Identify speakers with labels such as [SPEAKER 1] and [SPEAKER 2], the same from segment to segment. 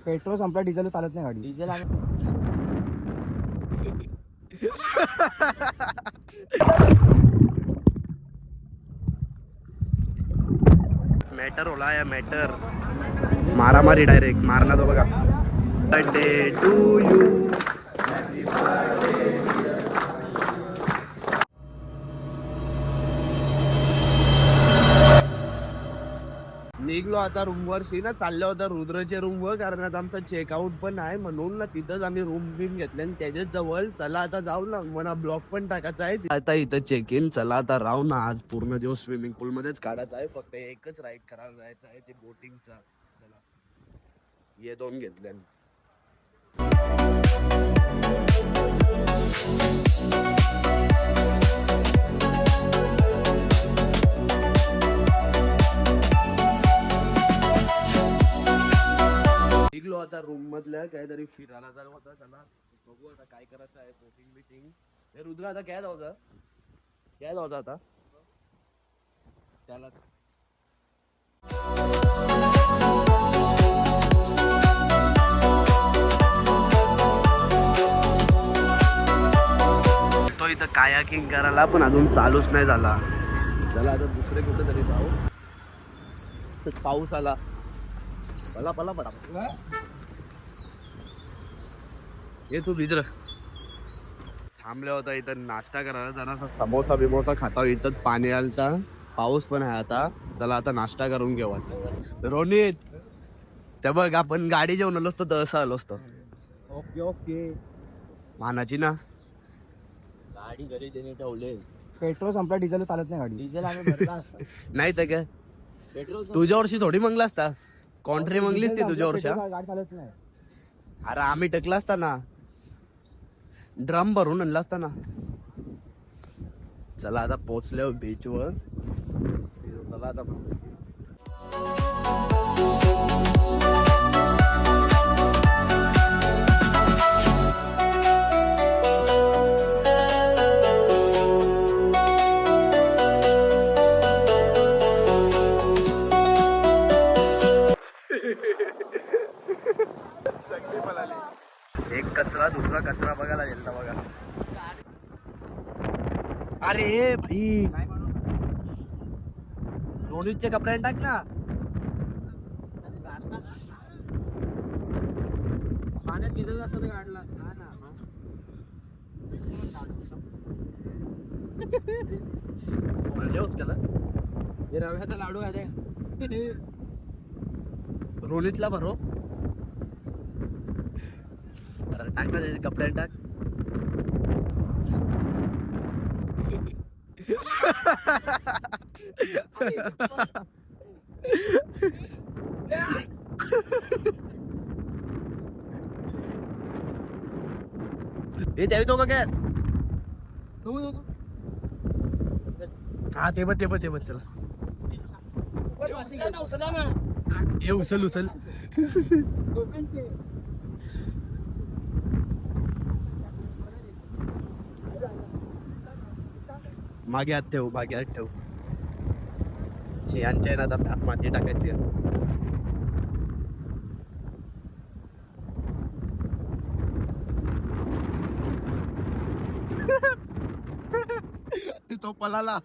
[SPEAKER 1] Petrol संपला, diesel चालत नाही गाडी. डिझेल
[SPEAKER 2] मॅटर होला या मॅटर मारामारी डायरेक्ट मारला तो बघा. Birthday to you. निघलो आता रूमवर. ना चाललो होता रुद्रच्या रूमवर, कारण आता आमचा चेकआउट पण आहे म्हणून ना तिथंच आम्ही रूम बिम घेतले आणि त्याच्याच जवळ. चला आता जाऊ ना, मला ब्लॉग पण टाकायचा आहे आता इथं चेक इन. चला आता राहू ना, आज पूर्ण दिवस स्विमिंग पूल मध्येच काढायचा आहे. फक्त एकच राईड करायला जायचं आहे, ते बोटिंगचा. चला ये 2 घेतले. निघलो आता रूम मधल्या, काहीतरी फिरायला जायला होता. चला बघू आता काय करायचं आहे. बोटिंग बिटिंग. हे रुद्र आता काय जाऊचा आता त्याला. तो इथं कायाकिंग करायला, पण अजून चालूच नाही झाला. चला आता दुसरे कुठे तरी जाऊ. पाऊस आला. पला पला पडा. ये तू भिजर. थांबले होता इथं नाश्ता करायला. जरा समोसा बिमोसा खाता. इथं पाणी आलता, पाऊस पण आहे आता. चला आता नाश्ता करून घेऊ. रोनित ते बघ, आपण गाडी जेवण आलो असतो तर असं आलो असतो.
[SPEAKER 1] Okay okay.
[SPEAKER 2] मानाची ना
[SPEAKER 1] गाडी घरी देणे ठेवले. पेट्रोल संपला, डिझेल चालत नाही गाडी. डिझेल आम्ही भरला असता.
[SPEAKER 2] नाही तर काय,
[SPEAKER 1] पेट्रोल
[SPEAKER 2] तुझ्या वर्षी थोडी मंगला असता. कॉन्ट्री मंगलीस ती तुझ्या वर्षा.
[SPEAKER 1] गाडी चालत नाही.
[SPEAKER 2] अरे आम्ही टकला असता ना, ड्रम भरून आणला असता ना. चला आता पोचले बीच वर. चला आता एक कचरा दुसरा कचरा बघायला गेलता बघा. अरे भाई रोनितचे कपडे टाक ना.
[SPEAKER 1] पाण्यात भिजत असं काढला
[SPEAKER 2] जेवच केला.
[SPEAKER 1] हे रव्याचा लाडू आहे.
[SPEAKER 2] रोनितला भरो. अरे टाक ना त्याचे कपडे टाक. हे त्यावी तो का काय. हा ते बघ चला. हे उचल. मागे हात ठेव. यांच्या आहे ना आता माती टाकायची. तो पलाला.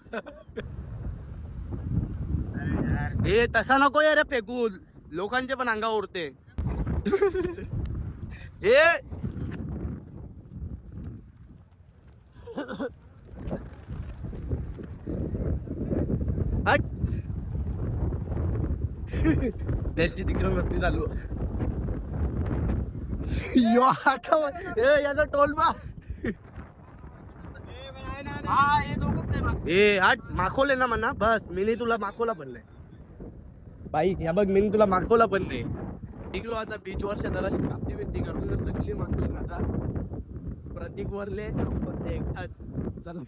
[SPEAKER 2] हे तसा नको यार फेकून, लोकांचे पण अंगा उरते. हे हट. त्यांची तिकडे मस्ती चालू. याचा टोल बा. ए हट. माखवले ना म्हणा बस. मी तुला माखवला पण नाही बाई. या बघ मी तुला माखवला पण नाही. निघलो आता बीच वर. जरा मस्ती बिस्ती करून सगळी माखली नका. प्रतीक वरले एकटाच. चला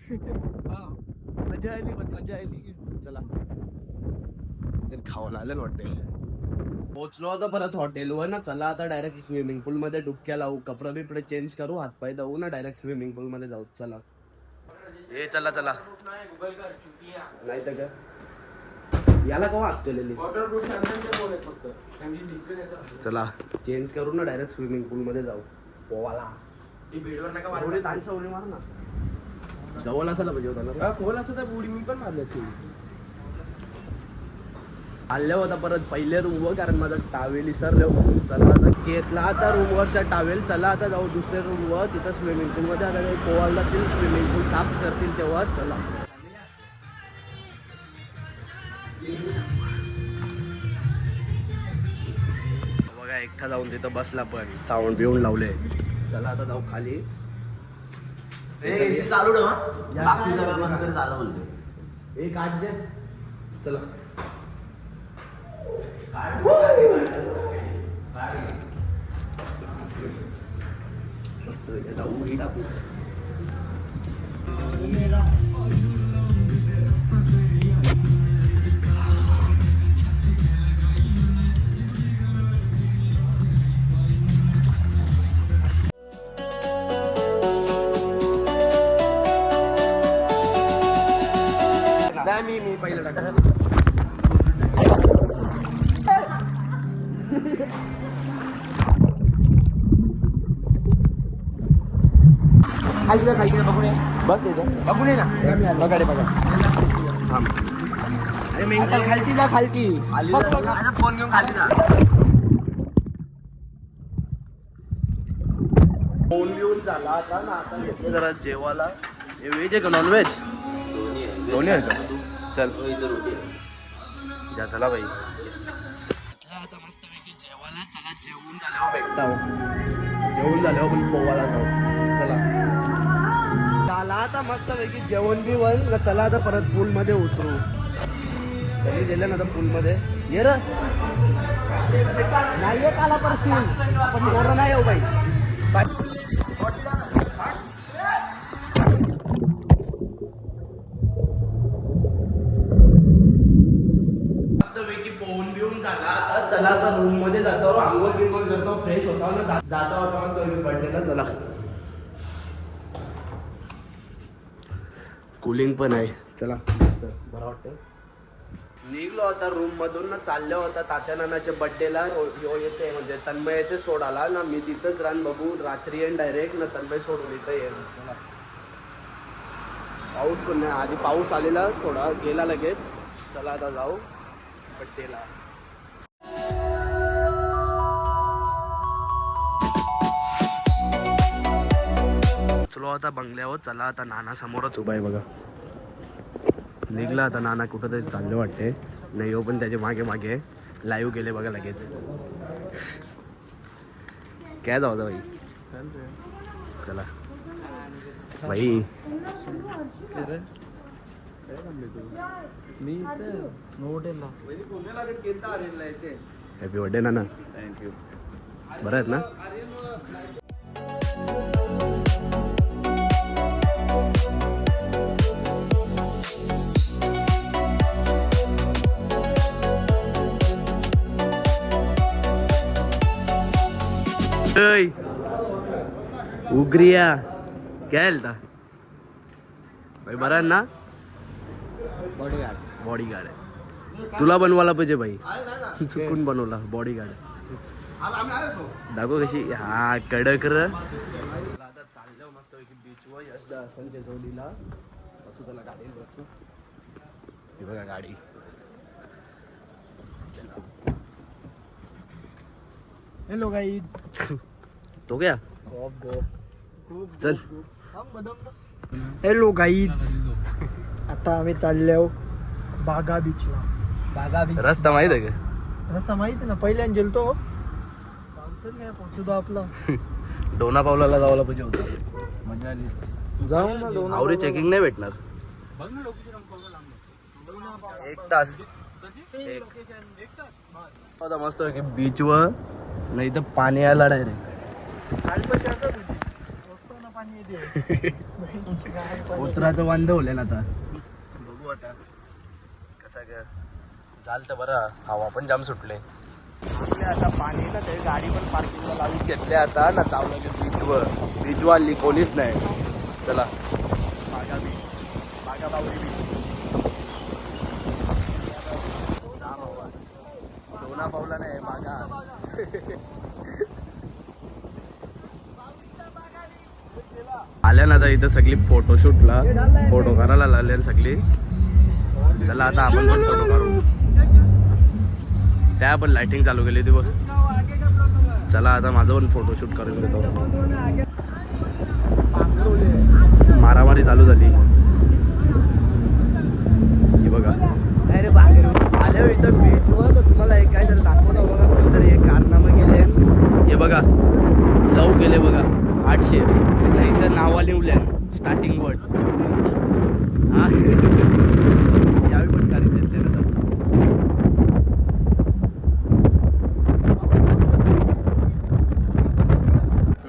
[SPEAKER 2] मजा आली. चला तर खावं आलं वाटते. पोचलो होतो परत हॉटेलवर ना. चला आता डायरेक्ट स्विमिंग पूल मध्ये डुबक्या लावू. कपडे बिपडे चेंज करू, हातपाय धुवू ना डायरेक्ट स्विमिंग पूल मध्ये जाऊ. चला हे चला नाही तर काय. याला कवा हात केलेली चला चेंज करू ना डायरेक्ट स्विमिंग पूल मध्ये जाऊ पोवाला एवढे ताणसा उडी मार ना जवळ असायला पाहिजे होता ना खोल असं तर उडी मी पण मारली असती आल्या होता परत पहिले रूमवर कारण माझा टावेल विसरलो चला आता घेतला आता रूमवरचा टावेल चला आता जाऊ दुसऱ्या रूमवर तिथं स्विमिंग पूल मध्ये आता पोवायला जातील स्विमिंग पूल साफ करतील तेव्हा चला बघा एकटा जाऊन तिथं बसला पण साऊंड बिऊंड लावले चला आता जाऊ खाली
[SPEAKER 1] चालू ठेवा झालं बोलते
[SPEAKER 2] एक आठ जे चला मस्त आता उडी टाकू मी पहिलं टाकतो बघून ये ना बघा अरे मेंटल खालती जा खालती फोन घेऊन खाली जा फोन घेऊन झाला आता ना आता घेतलं जरा जेवायला हे व्हेज आहे का नॉन व्हेज दोन्ही आहे का चल जा चला बाई आता मस्त पैकी जेवायला चला जेवून झाल्यावर भेटता जेवून झाल्यावर पण पोवायला जाऊ चला झाला आता मस्त पैकी जेवण बी वन चला आता परत पूल मध्ये उतरू कधी गेलं ना आता पूल मध्ये ये र नाही येत आला परत पण पोरं नाही येऊ बाई पोहून बिवून झाला आता चला आता रूम मध्ये जातो आंघोळ बिंगोळ करतो फ्रेश होतो ना जातो आता मस्त बर्थडेला चला कूलिंग पण आहे चला मस्त बरं वाटतं निघलो आता रूम मधून ना चाललो होता तात्या नानाच्या बर्थडेला येते म्हणजे तन्मय येते सोडाला ना मी तिथंच रान बघू रात्री येईन डायरेक्ट ना तन्मय सोडून इथं येईल चला पाऊस पण नाही आधी पाऊस आलेला थोडा गेला लगेच चला आता जाऊ बड्डेला चलो आता बंगल्यावर चला आता नाना समोरच उभा आहे बघा निघला आता नाना कुठं तरी चालले वाटते नाही हो पण त्याच्या मागे मागे लाईव्ह गेले बघा लगेच काय जाऊ भाई चला भाई हॅपी बर्थडे नाना थँक्यू बरं आहेत ना उग्रिया काय आलता भाई बरा आहे ना बॉडीगार्ड आहे तुला बनवायला पाहिजे भाई चुकून बनवला बॉडीगार्ड दाखव कशी हा कडक र आता चाललो मस्त बीचवर यशदा संजय जोडीला बसू त्याला गाडी बसतो हे बघा गाडी
[SPEAKER 1] हेलो गाईज
[SPEAKER 2] तो क्या चल
[SPEAKER 1] हॅलो गाईज आता आम्ही चाललो बागा बीचला बागा बीच
[SPEAKER 2] रस्ता माहित आहे का
[SPEAKER 1] रस्ता माहिती ना पहिल्यान गेलतो काय पोहोचतो आपला
[SPEAKER 2] डोना पावलाला जायला पाहिजे होतं मजा आली
[SPEAKER 1] जाऊ ना दोन
[SPEAKER 2] आवरी चेकिंग नाही भेटणार एक तास आता मस्त आहे की बीचवर नाही तर पाणी यायला डायरेक्ट उतराचं वांद होले ना आता बघू आता कसा काय झालं तर बरं हवा पण जाम सुटले आता पाणी ना ते गाडी पण पार्किंगला लावून घेतले आता ना चावलं बीचवर बीचवर आली कोणीच नाही चला बागा बीच बागा बावरी बीच दाखवला नाही मागा. आल्या ना आता इथं सगळी फोटोशूटला फोटो करायला लागले सगळी. चला आता आपण पण फोटो काढू. त्या पण लाइटिंग चालू केली होती बघ. चला आता माझं पण फोटोशूट करून देतो. मारामारी चालू झाली ही बघा. आल्या इथं बीचवर तुम्हाला एक काय तरी दाखवलं बघा. कोणतरी एक कारनामे केले हे बघा. लव केले बघा 800. इथं नावा लिवल्या स्टार्टिंग वर्ड. हा यावेळी पण गाडी घेतले ना.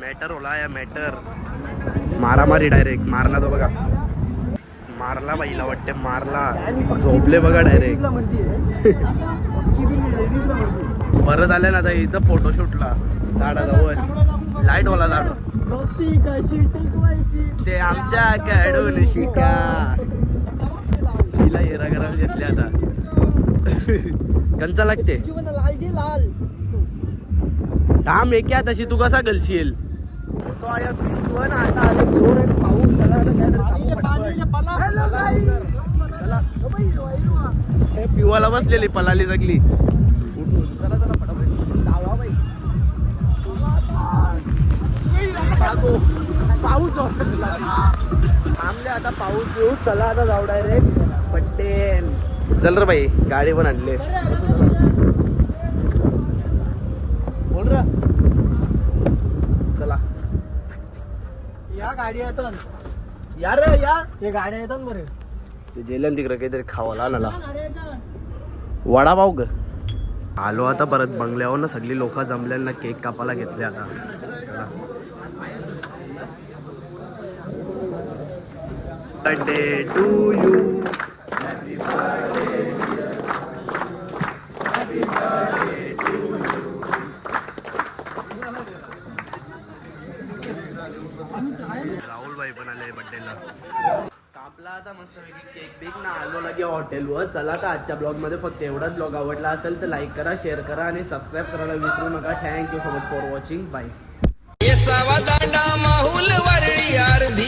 [SPEAKER 2] मॅटर होला या मॅटर. मारामारी डायरेक्ट मारला तो बघा. मारला बाईला वाटते मारला. झोपले बघा डायरेक्ट. परत आले ना आता इथं फोटोशूटला झाडाजवळ लाईट वाला झाड. ते आमच्या कडून शिका. तिला हिरा करायला घेतले आता. कंचा लागते थांब एका तशी तू कसा गलशील. तो आया बीचवर आता आले जोर आहे पाऊस. त्याला आता काय पिवाला बसलेली पलाली सगळी. चला चला फटाफट धावा बाई. पाऊस थांबले आता. पाऊस येऊ. चला आता जाऊ डायरेक्ट पट्टेन. चल रे बाई गाडी पण आणले. बोल र. चला
[SPEAKER 1] या गाडी येतात.
[SPEAKER 2] या रे या.
[SPEAKER 1] ते गाड्या येतात बरे.
[SPEAKER 2] ते जेलन तिकडे काहीतरी खावाला आणाला. वडापाव ग. आलो आता परत बंगल्यावर ना. सगळी लोक जमलेला केक कापायला घेतले आता. चला birthday to you. Happy birthday. Happy birthday to you. Rahul भाई पण आले बर्थडेला. कापला आता मस्त केक बेक ना. आलो लगे हॉटेलवर. चला तर आजच्या ब्लॉग मध्ये फक्त एवढाच. ब्लॉग आवडला असेल तर लाईक करा, शेअर करा आणि सबस्क्राईब करायला विसरू नका. Thank you so much for watching. Bye.
[SPEAKER 3] सावा दांडा माहुल वरळी अर्धी